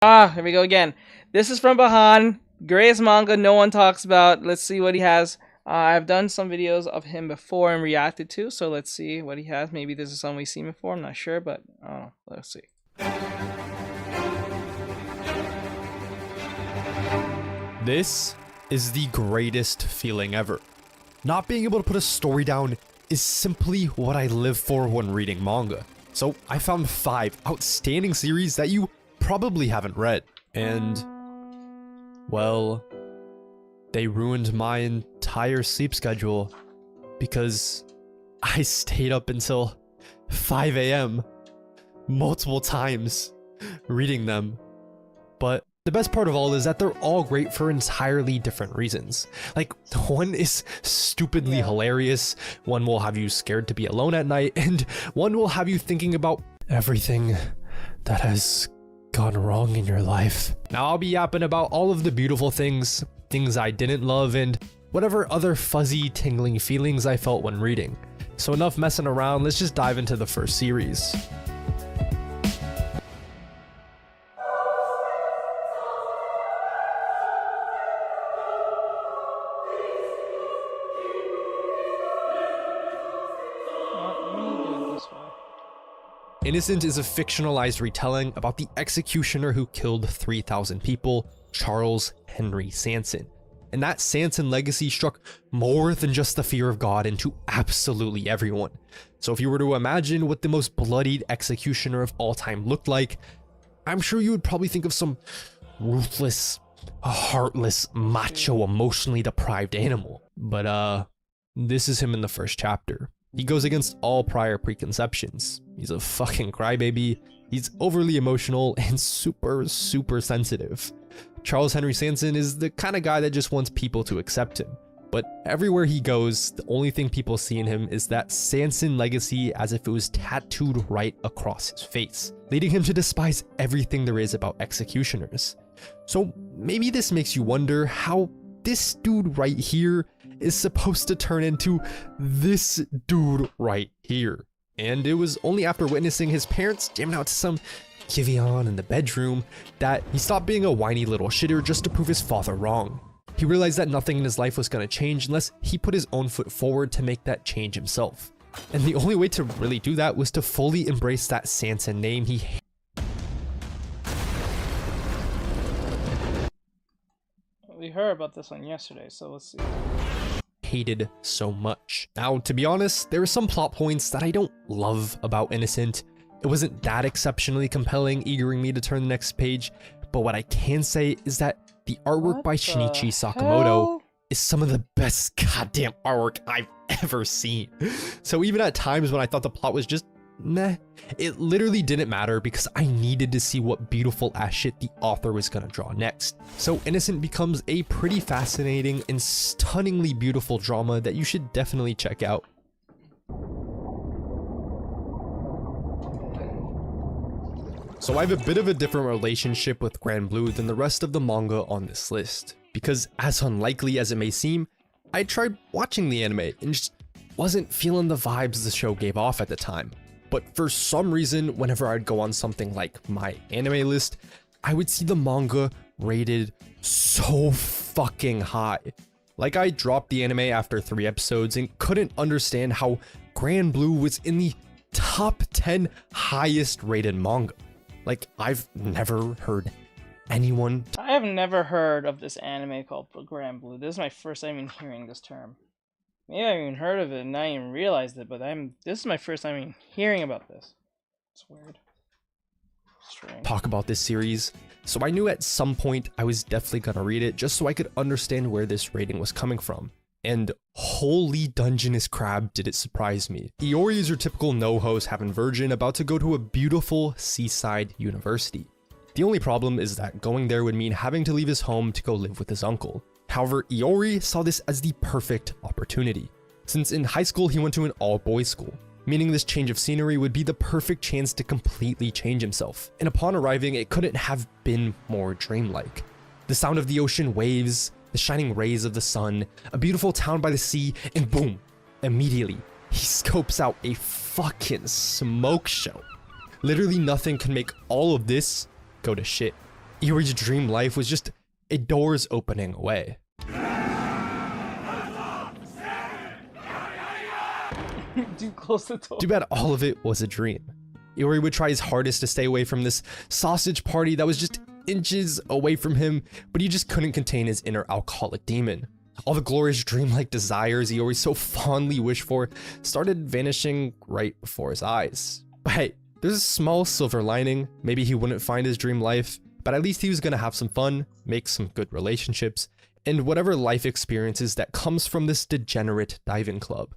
Here we go again. This is from Bahan. Greatest manga no one talks about. Let's see what he has. I've done some videos of him before and reacted to, so let's see what he has. Maybe this is something we've seen before. I'm not sure, but let's see. This is the greatest feeling ever. Not being able to put a story down is simply what I live for when reading manga. So I found 5 outstanding series that you probably haven't read. And, well, they ruined my entire sleep schedule because I stayed up until 5 a.m. multiple times reading them. But the best part of all is that they're all great for entirely different reasons. Like, one is stupidly hilarious, one will have you scared to be alone at night, and one will have you thinking about everything that has gone wrong in your life. Now I'll be yapping about all of the beautiful things I didn't love, and whatever other fuzzy, tingling feelings I felt when reading. So enough messing around, let's just dive into the first series. Innocent is a fictionalized retelling about the executioner who killed 3,000 people, Charles Henry Sanson. And that Sanson legacy struck more than just the fear of God into absolutely everyone. So if you were to imagine what the most bloodied executioner of all time looked like, I'm sure you would probably think of some ruthless, heartless, macho, emotionally deprived animal. But this is him in the first chapter. He goes against all prior preconceptions. He's a fucking crybaby, he's overly emotional, and super sensitive. Charles Henry Sanson is the kind of guy that just wants people to accept him. But everywhere he goes, the only thing people see in him is that Sanson legacy as if it was tattooed right across his face, leading him to despise everything there is about executioners. So maybe this makes you wonder how this dude right here is supposed to turn into this dude right here. And it was only after witnessing his parents jamming out to some Kivion in the bedroom that he stopped being a whiny little shitter just to prove his father wrong. He realized that nothing in his life was going to change unless he put his own foot forward to make that change himself. And the only way to really do that was to fully embrace that Sanson name he We heard about this one yesterday, so let's see. Hated so much. Now, to be honest, there are some plot points that I don't love about Innocent. It wasn't that exceptionally compelling, eagering me to turn the next page, but what I can say is that the artwork by Shinichi Sakamoto is some of the best goddamn artwork I've ever seen. So even at times when I thought the plot was just meh, it literally didn't matter because I needed to see what beautiful ass shit the author was gonna draw next. So Innocent becomes a pretty fascinating and stunningly beautiful drama that you should definitely check out. So I have a bit of a different relationship with Grand Blue than the rest of the manga on this list, because as unlikely as it may seem, I tried watching the anime and just wasn't feeling the vibes the show gave off at the time. But for some reason, whenever I'd go on something like my anime list, I would see the manga rated so fucking high. Like, I dropped the anime after 3 episodes and couldn't understand how Grand Blue was in the top 10 highest rated manga. Like, I've never heard anyone. I have never heard of this anime called Grand Blue. This is my first time even hearing this term. Maybe I haven't even heard of it and not even realized it, but this is my first time even hearing about this. It's weird. Strange. Talk about this series. So I knew at some point I was definitely gonna read it just so I could understand where this rating was coming from. And holy Dungeness crap did it surprise me. Iori is your typical no-host having virgin about to go to a beautiful seaside university. The only problem is that going there would mean having to leave his home to go live with his uncle. However, Iori saw this as the perfect opportunity, since in high school he went to an all-boys school, meaning this change of scenery would be the perfect chance to completely change himself. And upon arriving, it couldn't have been more dreamlike. The sound of the ocean waves, the shining rays of the sun, a beautiful town by the sea, and boom, immediately, he scopes out a fucking smoke show. Literally nothing can make all of this go to shit. Iori's dream life was just a doors opening away. Dude, close the door. Too bad all of it was a dream. Iori would try his hardest to stay away from this sausage party that was just inches away from him, but he just couldn't contain his inner alcoholic demon. All the glorious dreamlike desires Iori so fondly wished for started vanishing right before his eyes. But hey, there's a small silver lining. Maybe he wouldn't find his dream life, but at least he was gonna have some fun, make some good relationships, and whatever life experiences that comes from this degenerate diving club.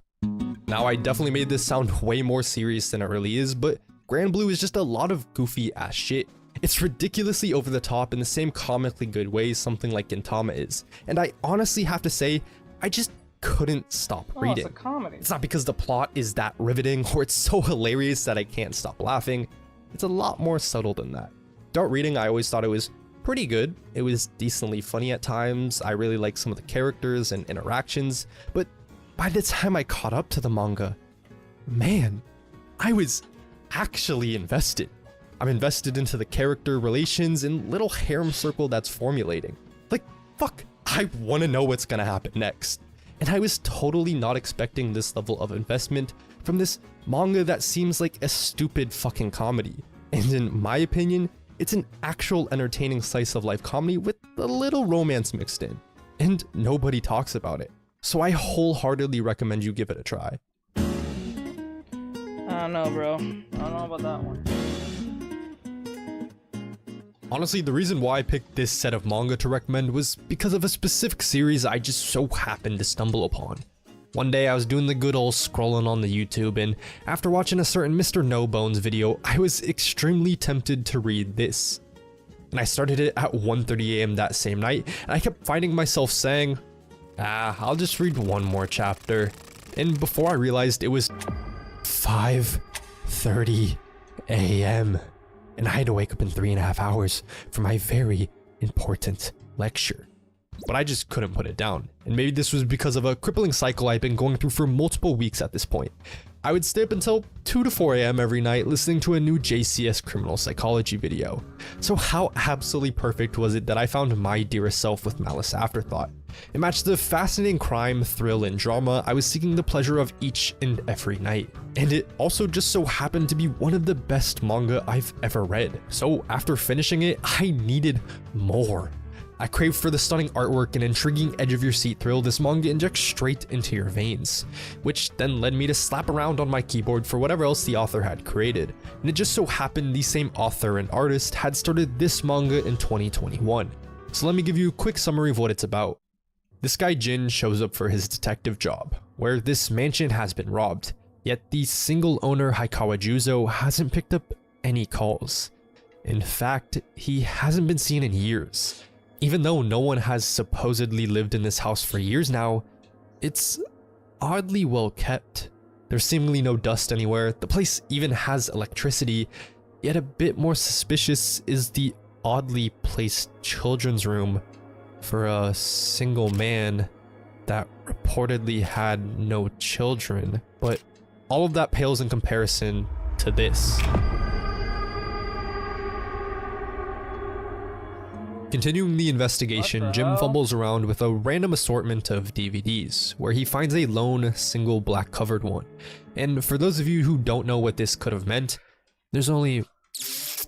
Now, I definitely made this sound way more serious than it really is, but Grand Blue is just a lot of goofy ass shit. It's ridiculously over the top in the same comically good way something like Gintama is, and I honestly have to say, I just couldn't stop reading. It's a comedy. It's not because the plot is that riveting or it's so hilarious that I can't stop laughing. It's a lot more subtle than that. Throughout reading, I always thought it was pretty good. It was decently funny at times. I really liked some of the characters and interactions, but by the time I caught up to the manga, man, I was actually invested. I'm invested into the character relations and little harem circle that's formulating. Like, fuck, I want to know what's gonna happen next. And I was totally not expecting this level of investment from this manga that seems like a stupid fucking comedy. And in my opinion, it's an actual entertaining slice of life comedy with a little romance mixed in. And nobody talks about it. So I wholeheartedly recommend you give it a try. I don't know, bro. I don't know about that one. Honestly, the reason why I picked this set of manga to recommend was because of a specific series I just so happened to stumble upon. One day I was doing the good old scrolling on the YouTube, and after watching a certain Mr. No Bones video, I was extremely tempted to read this. And I started it at 1:30 AM that same night, and I kept finding myself saying, I'll just read one more chapter. And before I realized it was 5:30 AM. And I had to wake up in 3.5 hours for my very important lecture. But I just couldn't put it down. And maybe this was because of a crippling cycle I've been going through for multiple weeks at this point. I would stay up until 2 to 4 AM every night listening to a new JCS criminal psychology video. So how absolutely perfect was it that I found My Dearest Self with Malice Afterthought? It matched the fascinating crime, thrill, and drama I was seeking the pleasure of each and every night. And it also just so happened to be one of the best manga I've ever read. So after finishing it, I needed more. I craved for the stunning artwork and intriguing edge-of-your-seat thrill this manga injects straight into your veins, which then led me to slap around on my keyboard for whatever else the author had created. And it just so happened the same author and artist had started this manga in 2021. So let me give you a quick summary of what it's about. This guy Jin shows up for his detective job, where this mansion has been robbed, yet the single owner Haikawa Juzo hasn't picked up any calls. In fact, he hasn't been seen in years. Even though no one has supposedly lived in this house for years now, it's oddly well kept. There's seemingly no dust anywhere, the place even has electricity, yet a bit more suspicious is the oddly placed children's room for a single man that reportedly had no children. But all of that pales in comparison to this. Continuing the investigation, Jim fumbles around with a random assortment of DVDs, where he finds a lone, single black covered one. And for those of you who don't know what this could have meant, there's only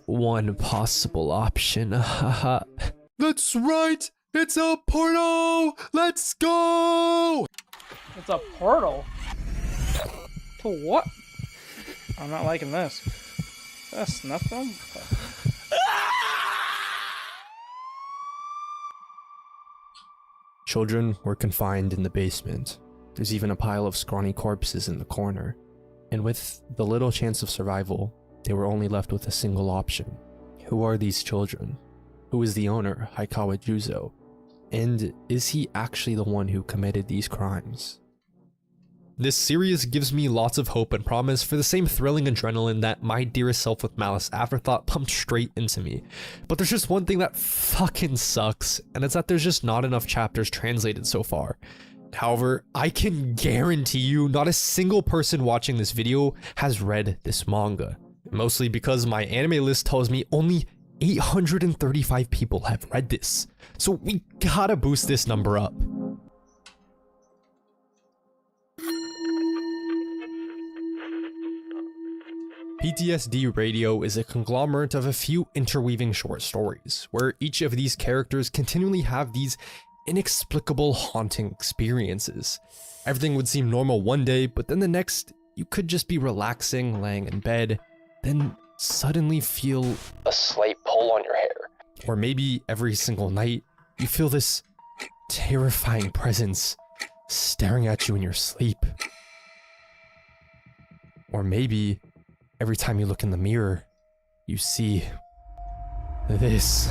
one possible option. That's right! It's a portal! Let's go! It's a portal? To what? I'm not liking this. Is that a snuff film? Children were confined in the basement. There's even a pile of scrawny corpses in the corner. And with the little chance of survival, they were only left with a single option. Who are these children? Who is the owner, Haikawa Juzo? And is he actually the one who committed these crimes? This series gives me lots of hope and promise for the same thrilling adrenaline that My Dearest Self with Malice Afterthought pumped straight into me. But there's just one thing that fucking sucks, and it's that there's just not enough chapters translated so far. However, I can guarantee you not a single person watching this video has read this manga. Mostly because my anime list tells me only 835 people have read this, so we gotta boost this number up. PTSD Radio is a conglomerate of a few interweaving short stories, where each of these characters continually have these inexplicable haunting experiences. Everything would seem normal one day, but then the next, you could just be relaxing, laying in bed, then suddenly feel a slight pull on your hair. Or maybe every single night, you feel this terrifying presence staring at you in your sleep. Or maybe every time you look in the mirror, you see this.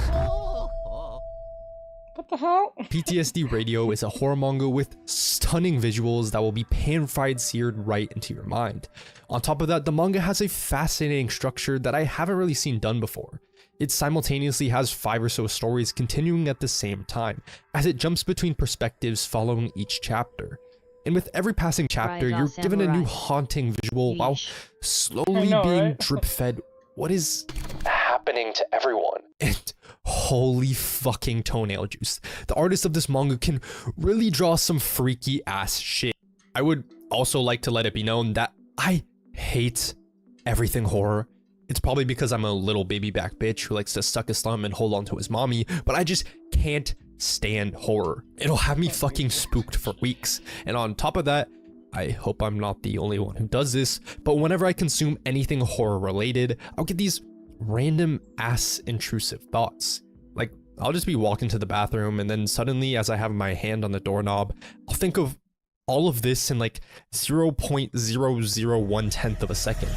What the hell? PTSD Radio is a horror manga with stunning visuals that will be pan-fried seared right into your mind. On top of that, the manga has a fascinating structure that I haven't really seen done before. It simultaneously has 5 or so stories continuing at the same time, as it jumps between perspectives following each chapter. And with every passing chapter, you're given a new haunting visual while slowly being drip-fed what is happening to everyone. And holy fucking toenail juice. The artist of this manga can really draw some freaky ass shit. I would also like to let it be known that I hate everything horror. It's probably because I'm a little baby back bitch who likes to suck his thumb and hold on to his mommy, but I just can't stand horror. It'll have me fucking spooked for weeks. And on top of that, I hope I'm not the only one who does this, but whenever I consume anything horror related, I'll get these random ass intrusive thoughts. Like, I'll just be walking to the bathroom and then suddenly as I have my hand on the doorknob, I'll think of all of this in like 0.001 of a second.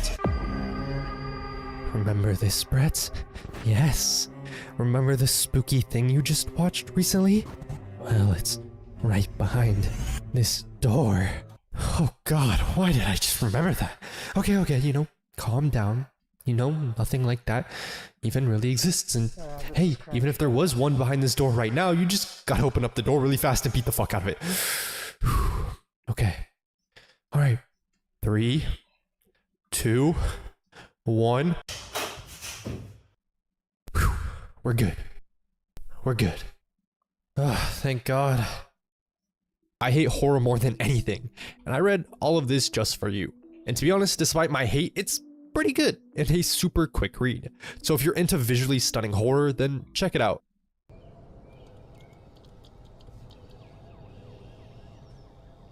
Remember this, Brett? Yes. Remember the spooky thing you just watched recently? Well, it's right behind this door. Oh god, why did I just remember that? Okay, you know, calm down. You know, nothing like that even really exists, and hey, even if there was one behind this door right now, you just gotta open up the door really fast and beat the fuck out of it. Okay. Alright. 3, 2, 1. We're good. We're good. Thank God. I hate horror more than anything, and I read all of this just for you. And to be honest, despite my hate, it's pretty good and a super quick read. So if you're into visually stunning horror, then check it out.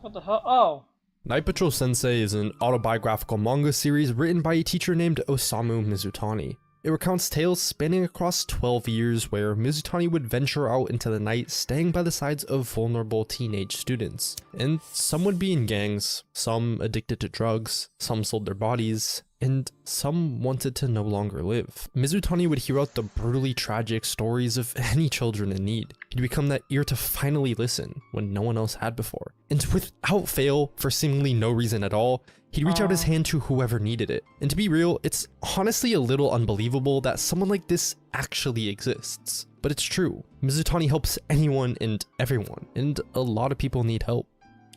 What the hell? Oh. Night Patrol Sensei is an autobiographical manga series written by a teacher named Osamu Mizutani. It recounts tales spanning across 12 years where Mizutani would venture out into the night staying by the sides of vulnerable teenage students. And some would be in gangs, some addicted to drugs, some sold their bodies, and some wanted to no longer live. Mizutani would hear out the brutally tragic stories of any children in need. He'd become that ear to finally listen when no one else had before. And without fail, for seemingly no reason at all, he'd reach out his hand to whoever needed it. And to be real, it's honestly a little unbelievable that someone like this actually exists. But it's true. Mizutani helps anyone and everyone, and a lot of people need help.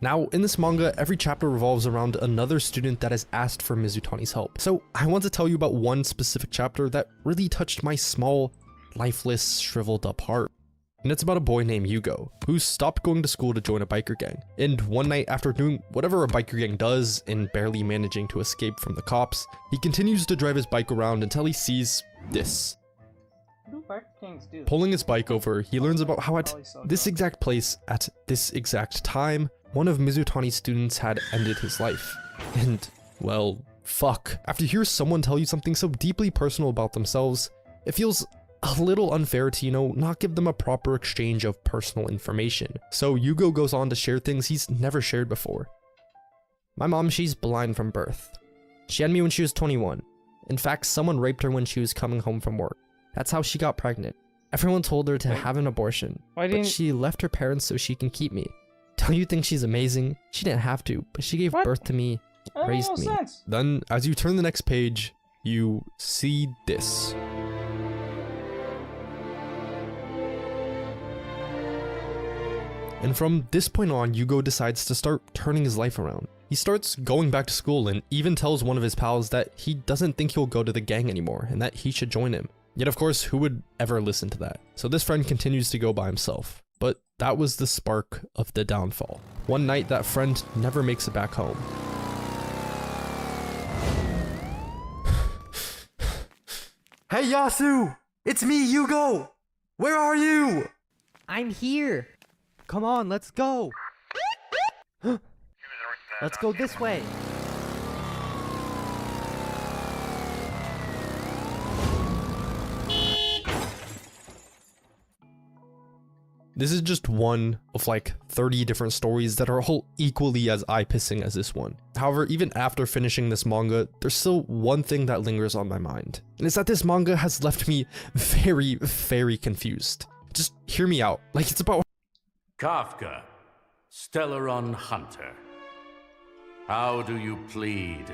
Now, in this manga, every chapter revolves around another student that has asked for Mizutani's help. So I want to tell you about one specific chapter that really touched my small, lifeless, shriveled up heart. And it's about a boy named Yugo, who stopped going to school to join a biker gang. And one night after doing whatever a biker gang does and barely managing to escape from the cops, he continues to drive his bike around until he sees this. Pulling his bike over, he learns about how at this exact place, at this exact time, one of Mizutani's students had ended his life. And, well, fuck. After you hear someone tell you something so deeply personal about themselves, it feels a little unfair to, you know, not give them a proper exchange of personal information. So Yugo goes on to share things he's never shared before. My mom, she's blind from birth. She had me when she was 21. In fact, someone raped her when she was coming home from work. That's how she got pregnant. Everyone told her to have an abortion, but she left her parents so she can keep me. Don't you think she's amazing? She didn't have to, but she gave birth to me, raised me. Then, as you turn the next page, you see this. And from this point on, Yugo decides to start turning his life around. He starts going back to school and even tells one of his pals that he doesn't think he'll go to the gang anymore and that he should join him. Yet of course, who would ever listen to that? So this friend continues to go by himself. But that was the spark of the downfall. One night, that friend never makes it back home. Hey Yasu! It's me, Yugo! Where are you? I'm here. Come on, let's go. Let's go this way. This is just one of like 30 different stories that are all equally as eye-pissing as this one. However, even after finishing this manga, there's still one thing that lingers on my mind. And it's that this manga has left me very, very confused. Just hear me out. Like, it's about Kafka, Stellaron Hunter. How do you plead?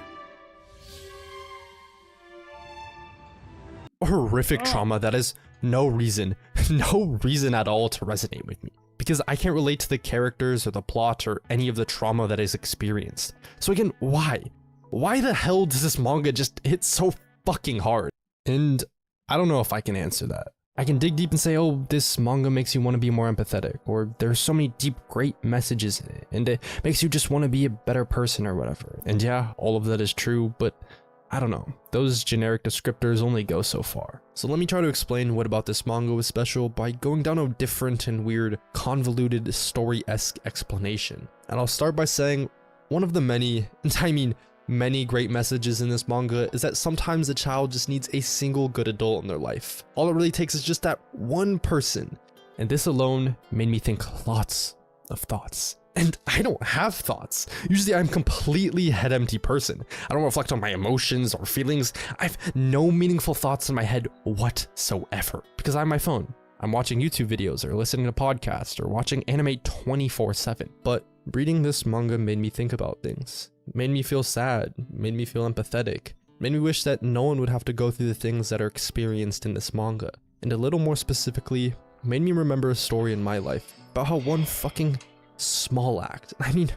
horrific trauma that has no reason at all to resonate with me. Because I can't relate to the characters or the plot or any of the trauma that is experienced. So again, why? Why the hell does this manga just hit so fucking hard? And I don't know if I can answer that. I can dig deep and say, oh, this manga makes you want to be more empathetic, or there's so many deep, great messages in it, and it makes you just want to be a better person or whatever. And yeah, all of that is true, but I don't know. Those generic descriptors only go so far. So let me try to explain what about this manga was special by going down a different and weird, convoluted, story-esque explanation. And I'll start by saying one of the many, and I mean many great messages in this manga is that sometimes a child just needs a single good adult in their life. All it really takes is just that one person. And this alone made me think lots of thoughts. And I don't have thoughts. Usually I'm a completely head empty person. I don't reflect on my emotions or feelings. I have no meaningful thoughts in my head whatsoever. Because I have my phone. I'm watching YouTube videos or listening to podcasts or watching anime 24/7. But reading this manga made me think about things. Made me feel sad, made me feel empathetic, made me wish that no one would have to go through the things that are experienced in this manga. And a little more specifically, made me remember a story in my life about how one fucking small act, I mean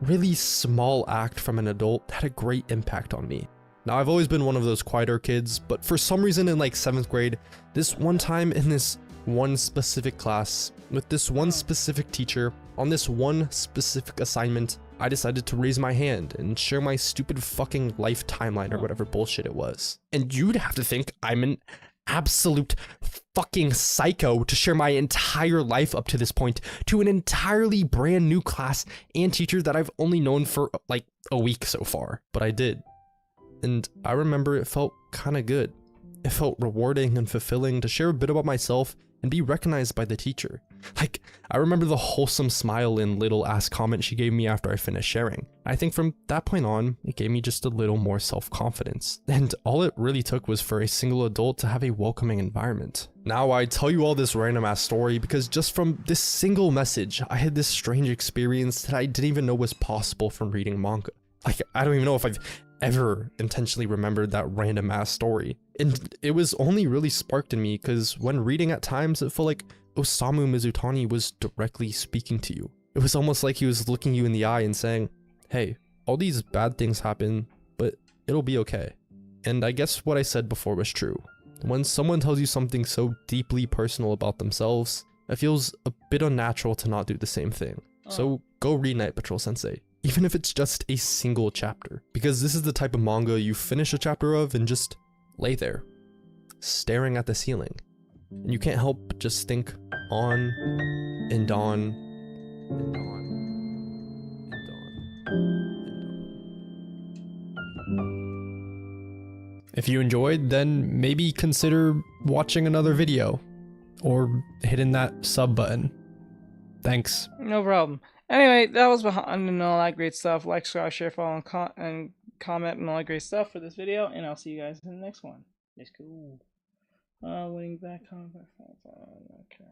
really small act from an adult had a great impact on me. Now I've always been one of those quieter kids, but for some reason in like 7th grade, this one time in this one specific class, with this one specific teacher, on this one specific assignment, I decided to raise my hand and share my stupid fucking life timeline or whatever bullshit it was. And you'd have to think I'm an absolute fucking psycho to share my entire life up to this point to an entirely brand new class and teacher that I've only known for like a week so far. But I did. And I remember it felt kind of good. It felt rewarding and fulfilling to share a bit about myself and be recognized by the teacher. Like, I remember the wholesome smile and little ass comment she gave me after I finished sharing. I think from that point on, it gave me just a little more self-confidence. And all it really took was for a single adult to have a welcoming environment. Now I tell you all this random ass story because just from this single message, I had this strange experience that I didn't even know was possible from reading manga. Like, I don't even know if I've ever intentionally remembered that random ass story. And it was only really sparked in me because when reading at times, it felt like Osamu Mizutani was directly speaking to you. It was almost like he was looking you in the eye and saying, hey, all these bad things happen, but it'll be okay. And I guess what I said before was true. When someone tells you something so deeply personal about themselves, it feels a bit unnatural to not do the same thing. So go read Night Patrol Sensei. Even if it's just a single chapter. Because this is the type of manga you finish a chapter of and just lay there, staring at the ceiling. And you can't help but just think on and on and on and on. If you enjoyed, then maybe consider watching another video or hitting that sub button. Thanks. No problem. Anyway, that was behind and all that great stuff. Like, subscribe, share, follow, and comment and all that great stuff for this video. And I'll see you guys in the next one. It's cool. Winning back comment. Okay.